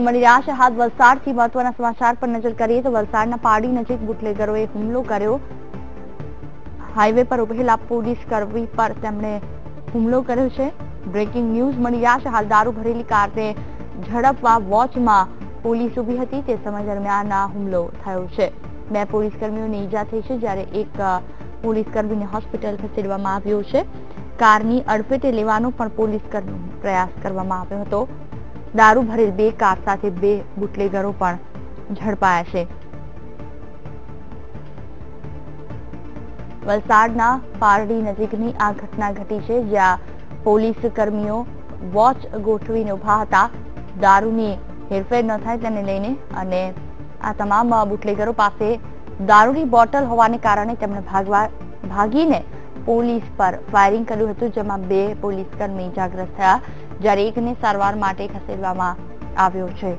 મળી રહ્યા છે હાલ વલસાડથી મહત્વના સમાચાર પર નજર કરીએ તો વલસાડના પાડી નજીક બુટલેગરોએ હુમલો કર્યો। હાઈવે પર ઉભેલા પોલીસ કર્મી પર તેમણે હુમલો કર્યો છે। બ્રેકિંગ ન્યૂઝ મળી રહ્યા છે હાલ દારૂ ભરેલી કારને ઝડપવા વોચમાં પોલીસ ઉભી હતી તે સમય દરમિયાન આ હુમલો થયો છે। 2 પોલીસ કર્મીઓને ઈજા થઈ છે જ્યારે એક પોલીસ કર્મીને હોસ્પિટલ ખસેડવામાં આવ્યો છે। કારની અડફેટે લેવાનો પણ પોલીસ કર્મીનો પ્રયાસ કરવામાં આવ્યો હતો। દારૂ ભરેલ 2 કાર સાથે 2 બુટલેગરો પણ ઝડપાયા છે। વલસાડના પારડી નજીકની આ ઘટના ઘટી છે જ્યાં પોલીસ કર્મીઓ વોચ ગોઠવીને ઉભા હતા દારૂની હેરફેર ન થાય તેને લઈને અને આ તમામ બુટલેગરો પાસે દારૂની બોટલ હોવાને કારણે તેમણે ભાગીને પોલીસ પર ફાયરિંગ કર્યું હતું જેમાં 2 પોલીસ કર્મી ઇજાગ્રસ્ત થયા જ્યારે એકને સારવાર માટે ખસેડવામાં આવ્યો છે।